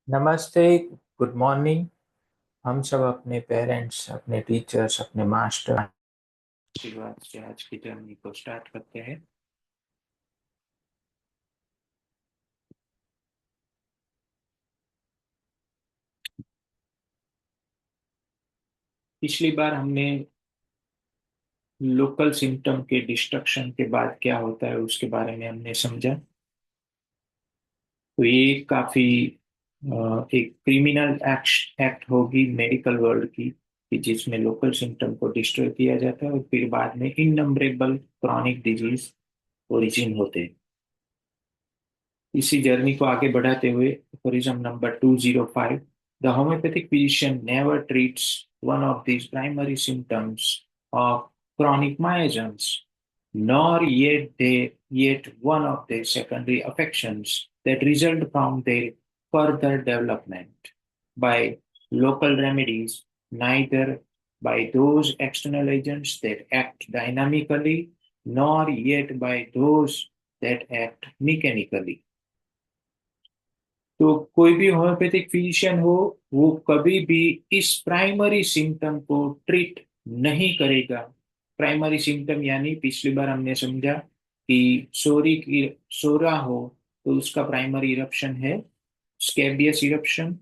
नमस्ते। Good morning. हम सब अपने पेरेंट्स, अपने टीचर्स, अपने मास्टर आशीर्वाद से आज की जर्नी को स्टार्ट करते हैं। पिछली बार हमने लोकल सिम्टम के डिस्ट्रक्शन के बाद क्या होता है उसके बारे में हमने समझा। तो ये काफी एक क्रिमिनल एक्ट होगी मेडिकल वर्ल्ड की कि जिसमें लोकल सिम्टम को डिस्ट्रॉय किया जाता है और फिर बाद में इननम्बरेबल क्रॉनिक डिजीज ओरिजिन होते हैं। इसी जर्नी को आगे बढ़ाते हुए aphorism number 205, the homeopathic physician never treats one of these primary symptoms of chronic miasms, nor yet one of their secondary affections that result from their further development by local remedies, neither by those external agents that act dynamically, nor yet by those that act mechanically। तो कोई भी homeopathic physician हो, वो कभी भी इस primary symptom को treat नहीं करेगा। प्राइमरी सिम्टम यानी पिछली बार हमने समझा कि सोरा हो तो उसका प्राइमरी इरप्शन है स्कैबियस इरप्शन।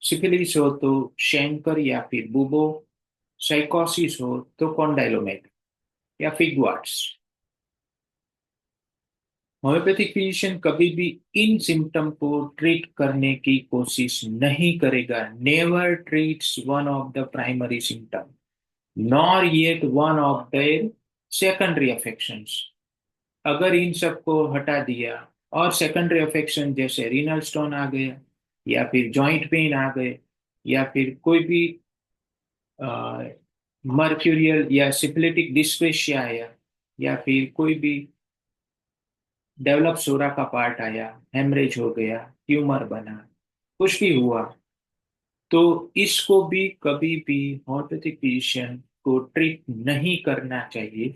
सिफिलिस हो तो शैंकर या फिर बुबो। साइकोसिस हो तो कॉन्डाइलोमेट या फिगवाट्स। होम्योपैथिक फिजिशियन कभी भी इन सिम्टम को ट्रीट करने की कोशिश नहीं करेगा। Never treats one of the primary symptom nor yet one of their secondary affections. अगर इन सब को हटा दिया और सेकेंडरी अफेक्शन जैसे रीनल स्टोन आ गया या फिर जॉइंट पेन आ गए या फिर कोई भी मर्क्यूरियल या सिफिलिटिक डिस्पेशिया आया या फिर कोई भी डेवलप सोरा का पार्ट आया, हेमरेज हो गया, ट्यूमर बना, कुछ भी हुआ, तो इसको भी कभी भी होम्योपैथिक फिजिशियन को ट्रीट नहीं करना चाहिए।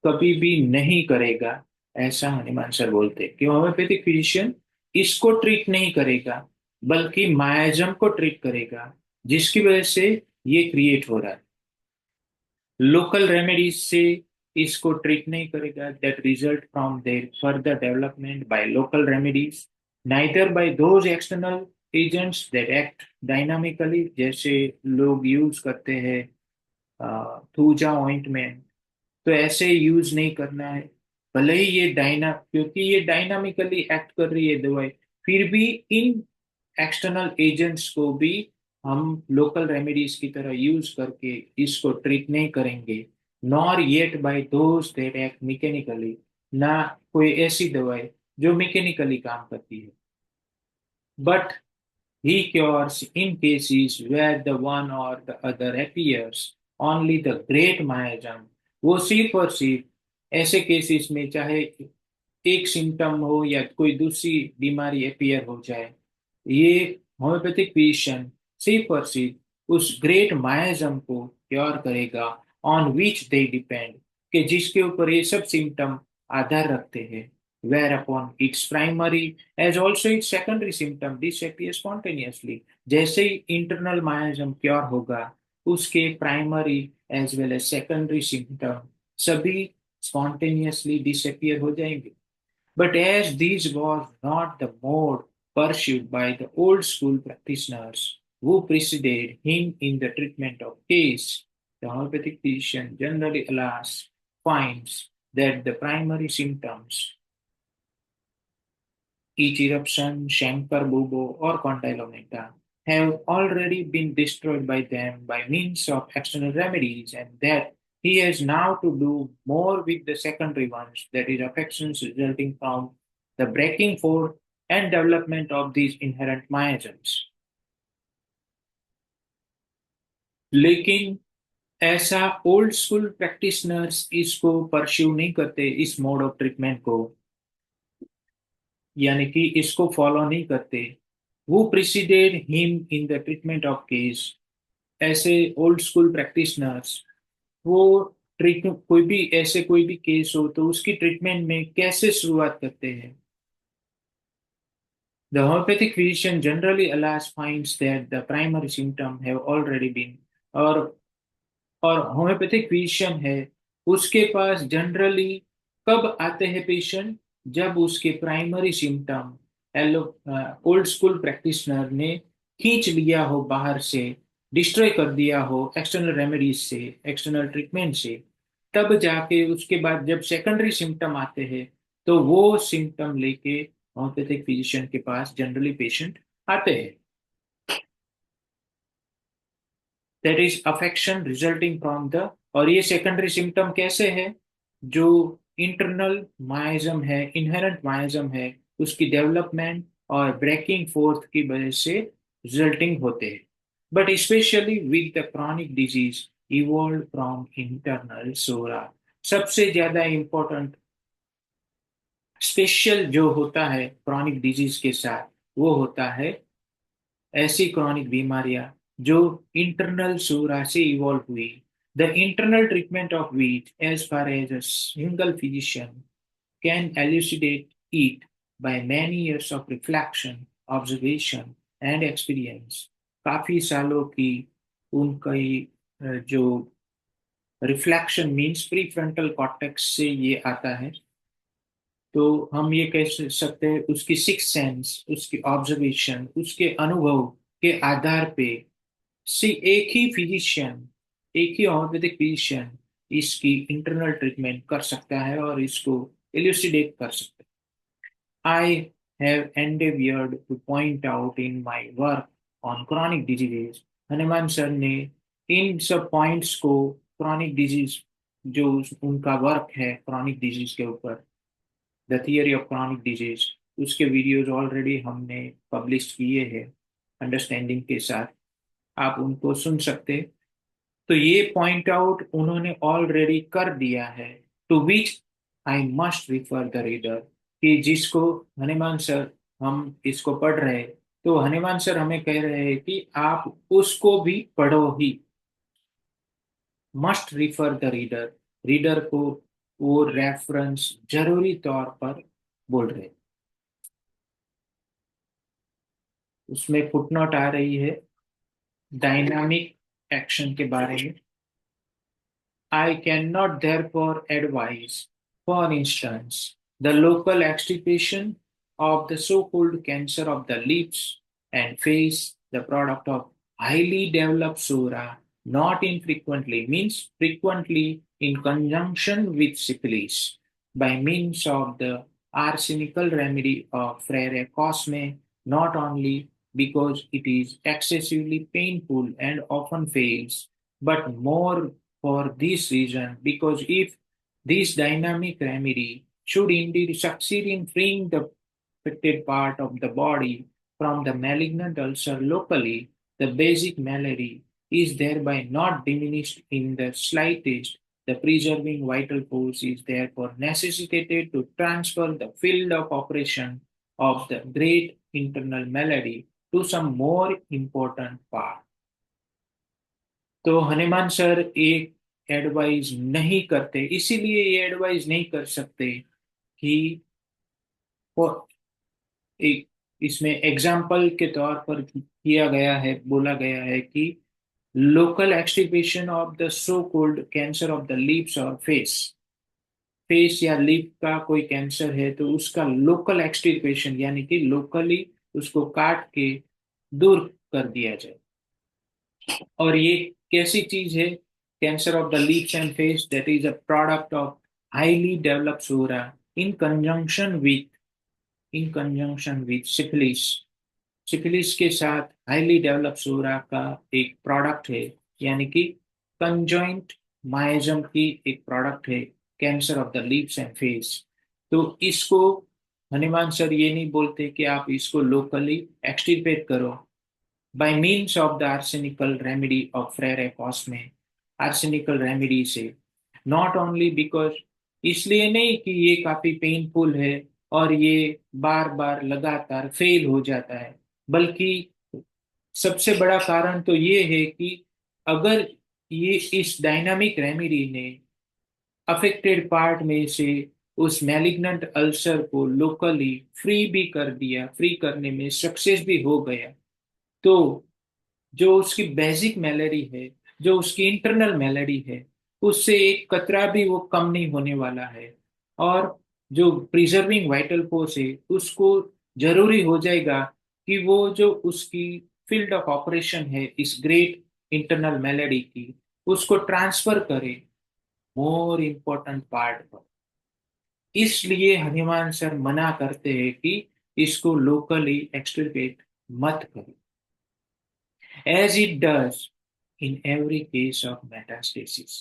कभी भी नहीं करेगा। ऐसा हनुमान सर बोलते हैं कि होम्योपैथिक फिजिशियन इसको ट्रीट नहीं करेगा बल्कि मायाजम को ट्रीट करेगा जिसकी वजह से ये क्रिएट हो रहा है। लोकल रेमेडीज से इसको ट्रीट नहीं करेगा that result from their further development by local remedies, neither by those external agents that act dynamically. जैसे लोग यूज करते हैं थूजा ऑइंटमेंट, तो ऐसे यूज नहीं करना है। भले ही ये क्योंकि ये डायनामिकली एक्ट कर रही है दवाई, फिर भी इन एक्सटर्नल एजेंट्स को भी हम लोकल रेमेडीज की तरह यूज करके इसको ट्रीट नहीं करेंगे। Nor yet by those that act mechanically, ना कोई ऐसी दवाई जो मैकेनिकली काम करती है। But he cures in cases where the one or the other appears only the great miasm। वो सिर्फ और सिर्फ ऐसे केसेस में चाहे एक सिम्टम हो या कोई दूसरी बीमारी अपीयर हो जाए, ये होम्योपैथिक फिजिशियन सिर्फ और सिर्फ उस ग्रेट मायाजम को क्योर करेगा ऑन विच दे डिपेंड, कि जिसके ऊपर ये सब सिम्टम आधार रखते हैं। whereupon its primary as also its secondary symptom disappear spontaneously। जैसे ही इंटरनल मायाजम क्योर होगा, उसके primary as well as secondary symptom सभी spontaneously disappear हो जाएंगे। But as this was not the mode pursued by the old school practitioners who preceded him in the treatment of case, the homeopathic physician generally alas finds that the primary symptoms, each eruption, chancre, bubo, or condylomata, have already been destroyed by them by means of external remedies, and that he has now to do more with the secondary ones, that is, affections resulting from the breaking forth and development of these inherent miasms। लेकिन ऐसा old school practitioners इसको pursue नहीं करते, इस mode of treatment को, यानी कि इसको फॉलो नहीं करते। वो preceded him in the treatment of case. ऐसे ओल्ड स्कूल प्रैक्टिशनर्स वो ट्रीट कोई भी केस हो तो उसकी ट्रीटमेंट में कैसे शुरुआत करते हैं। The homeopathic physician generally alas finds that the primary symptom have already been और और होम्योपैथिक फिजिशियन है उसके पास जनरली कब आते हैं पेशेंट, जब उसके प्राइमरी सिम्टम एलो ओल्ड स्कूल प्रैक्टिशनर ने खींच लिया हो बाहर से, डिस्ट्रॉय कर दिया हो एक्सटर्नल रेमेडीज से, एक्सटर्नल ट्रीटमेंट से, तब जाके उसके बाद जब सेकेंडरी सिम्टम आते हैं तो वो सिम्टम लेके होम्योपैथिक फिजिशियन के पास जनरली पेशेंट आते हैं। That is affection resulting from the, और ये सेकेंडरी सिम्टम कैसे है, जो इंटरनल माइजम है, इनहेरेंट माइजम है, उसकी डेवलपमेंट और ब्रेकिंग फोर्थ की वजह से रिजल्टिंग होते हैं, but specially with the chronic disease evolve from internal psora. सबसे ज्यादा इंपॉर्टेंट स्पेशल जो होता है क्रॉनिक डिजीज के साथ, वो होता है ऐसी क्रॉनिक बीमारियां जो इंटरनल सोरा से इवॉल्व हुई। The internal treatment of itch as far as a single physician can elucidate it by many years of reflection, observation and experience. काफी सालों की उनकी जो reflection means prefrontal cortex से ये आता है, तो हम ये कह सकते हैं उसकी सिक्स सेंस, उसकी ऑब्जर्वेशन, उसके अनुभव के आधार पे सी एक ही फिजिशियन, एक ही होम्योपैथिक फिजिशियन इसकी इंटरनल ट्रीटमेंट कर सकता है और इसको इल्यूसिडेट कर सकता है। I have endeavored to point out in my work on chronic diseases, Hanuman sir ने इन सब पॉइंट्स को, क्रॉनिक डिजीज जो उनका वर्क है क्रॉनिक डिजीज के ऊपर, the theory of chronic disease, उसके वीडियोज ऑलरेडी हमने पब्लिश किए हैं अंडरस्टैंडिंग के साथ, आप उनको सुन सकते हैं। तो ये पॉइंट आउट उन्होंने ऑलरेडी कर दिया है, to which I must refer the reader, कि जिसको हनुमान सर, हम इसको पढ़ रहे हैं तो हनुमान सर हमें कह रहे हैं कि आप उसको भी पढ़ो ही, must refer the reader, reader को वो रेफरेंस जरूरी तौर पर बोल रहे हैं। उसमें फुटनोट आ रही है डायनामिक एक्शन के बारे में। I cannot therefore advise, for instance, the local extirpation of the so-called cancer of the lips and face, the product of highly developed sora, not infrequently, means frequently in conjunction with syphilis, by means of the arsenical remedy of Frere Cosme, not only because it is excessively painful and often fails, but more for this reason, because if this dynamic remedy should indeed succeed in freeing the affected part of the body from the malignant ulcer locally, the basic malady is thereby not diminished in the slightest. The preserving vital force is therefore necessitated to transfer the field of operation of the great internal malady to some more important part. तो Hanuman sir एक advice नहीं करते, इसीलिए ये advice नहीं कर सकते कि वो एक, इसमें एग्जाम्पल के तौर पर किया गया है, बोला गया है कि local extirpation of the so called cancer of the lips और फेस, फेस या लिप का कोई कैंसर है तो उसका लोकल एक्सटिवेशन यानी कि लोकली उसको काट के दूर कर दिया जाए। और ये कैसी चीज है, cancer of the lips and face, that is a product of highly developed psora in conjunction with, in conjunction with syphilis, syphilis के साथ हाईली डेवलप्ड सोरा का एक प्रोडक्ट है, यानी कि कंजॉइंट माइजम की एक प्रोडक्ट है cancer of the lips and face. तो इसको हनुमान सर ये नहीं बोलते कि आप इसको लोकली एक्सtirpate करो by means of the arsenical remedy of Frere Cosme, arsenical remedy से, not only because, इसलिए नहीं कि ये काफी पेनफुल है और ये बार बार लगातार फेल हो जाता है, बल्कि सबसे बड़ा कारण तो ये है कि अगर ये इस डायनामिक रेमेडी ने अफेक्टेड पार्ट में से उस मैलिग्नेंट अल्सर को लोकली फ्री भी कर दिया, फ्री करने में सक्सेस भी हो गया, तो जो उसकी बेसिक मैलेरी है, जो उसकी इंटरनल मैलेरी है, उससे एक कतरा भी वो कम नहीं होने वाला है। और जो प्रिजर्विंग वाइटल फोर्स है, उसको जरूरी हो जाएगा कि वो जो उसकी फील्ड ऑफ ऑपरेशन है इस ग्रेट इंटरनल मैलेरी की, उसको ट्रांसफर करे मोर इम्पोर्टेंट पार्ट पर। इसलिए हनुमान सर मना करते हैं कि इसको लोकली एक्सट्रीकेट मत करो, as it does in every case of metastasis.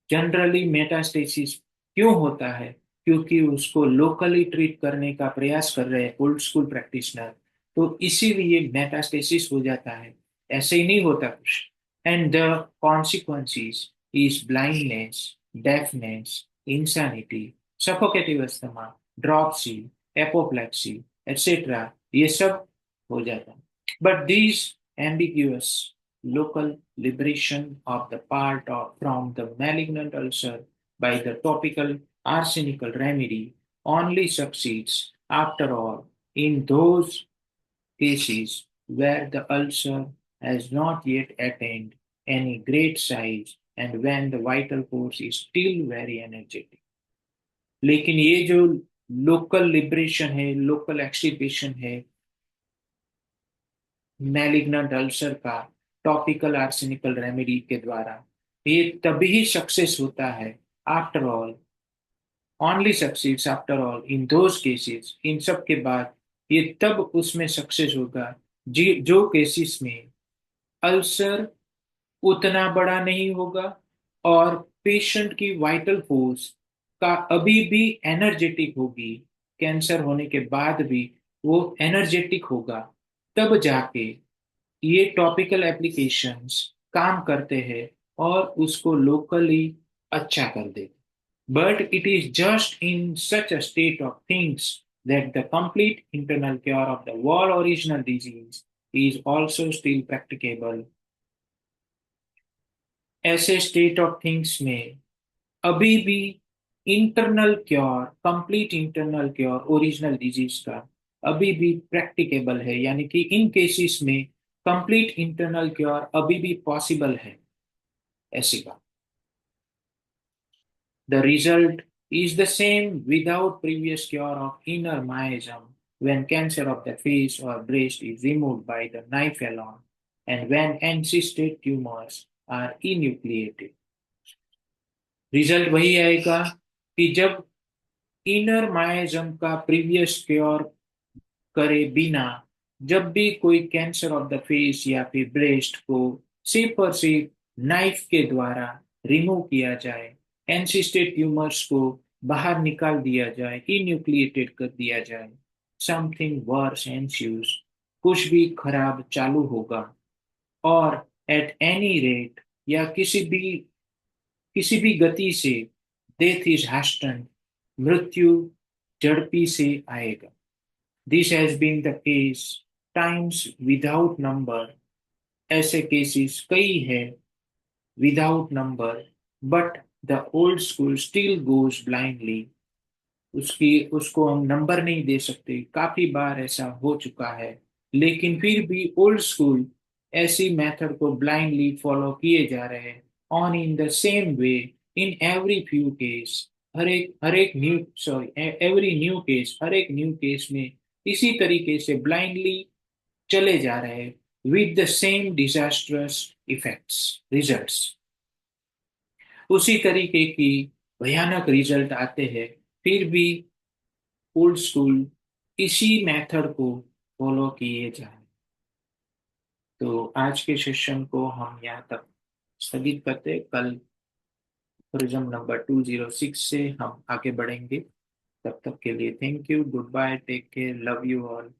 Generally metastasis क्यों होता है? क्योंकि उसको लोकली ट्रीट करने का प्रयास कर रहे हैं ओल्ड स्कूल प्रैक्टिशनर, तो इसीलिए मेटास्टेसिस हो जाता है। ऐसे ही नहीं होता कुछ। And the consequences is blindness, deafness, insanity, suffocative asthma, dropsy, apoplexy etcetera, ये सब हो जाता है। But these ambiguous local liberation of the part of from the malignant ulcer by the topical arsenical remedy only succeeds after all in those cases where the ulcer has not yet attained any great size and when the vital force is still very energetic. लेकिन ये जो local liberation है, local extirpation है malignant ulcer का topical arsenical remedy के द्वारा, ये तभी सक्सेस होता है after all, only succeeds after all in those cases, इन सब के बाद ये तब उसमें सक्सेस होगा जी जो केसेस में अल्सर उतना बड़ा नहीं होगा और पेशेंट की वाइटल फोर्स का अभी भी एनर्जेटिक होगी, कैंसर होने के बाद भी वो एनर्जेटिक होगा, तब जाके ये टॉपिकल एप्लीकेशंस काम करते हैं और उसको लोकली अच्छा कर देते। But it is just in such a state of things that the complete internal cure of the wall original disease is also still practicable. ऐसे स्टेट ऑफ थिंग्स में अभी भी internal cure, complete internal cure original disease का अभी भी practicable है, यानी कि इन केसेस में कंप्लीट इंटरनल क्योर अभी भी पॉसिबल है, ऐसी बात। The result is the same without previous cure of inner myasm when cancer of the face or breast is removed by the knife alone and when encysted tumors are enucleated। Result वही आएगा कि जब inner मायाजम का previous cure करे बिना जब भी कोई कैंसर ऑफ द फेस या फिर ब्रेस्ट को सिर्फ और सिर्फ नाइफ के द्वारा रिमूव किया जाए, एनसिस्टेड ट्यूमर्स को बाहर निकाल दिया जाए, इन्यूक्लिएटेड कर दिया जाए, समथिंग वर्स एंस्यूज, कुछ भी खराब चालू होगा। और एट एनी रेट या किसी भी गति से डेथ इज हैस्टन, मृत्यु झड़पी से आएगा। This has been the case times without number. ऐसे केसेस कई है without number, but the old school still goes blindly. उसकी उसको हम नंबर नहीं दे सकते, काफी बार ऐसा हो चुका है, लेकिन फिर भी ओल्ड स्कूल ऐसी मेथड को ब्लाइंडली फॉलो किए जा रहे हैं on in the same way in every few case. हर एक new sorry every new case, हर एक न्यू केस में इसी तरीके से ब्लाइंडली चले जा रहे हैं with the same disastrous effects results. उसी तरीके की भयानक रिजल्ट आते हैं, फिर भी ओल्ड स्कूल इसी मेथड को फॉलो किए जाए। तो आज के सेशन को हम यहाँ तक स्थगित करते हैं। कल प्रिज्म नंबर 206 से हम आगे बढ़ेंगे। तब तक के लिए thank you, goodbye, take care, love you all.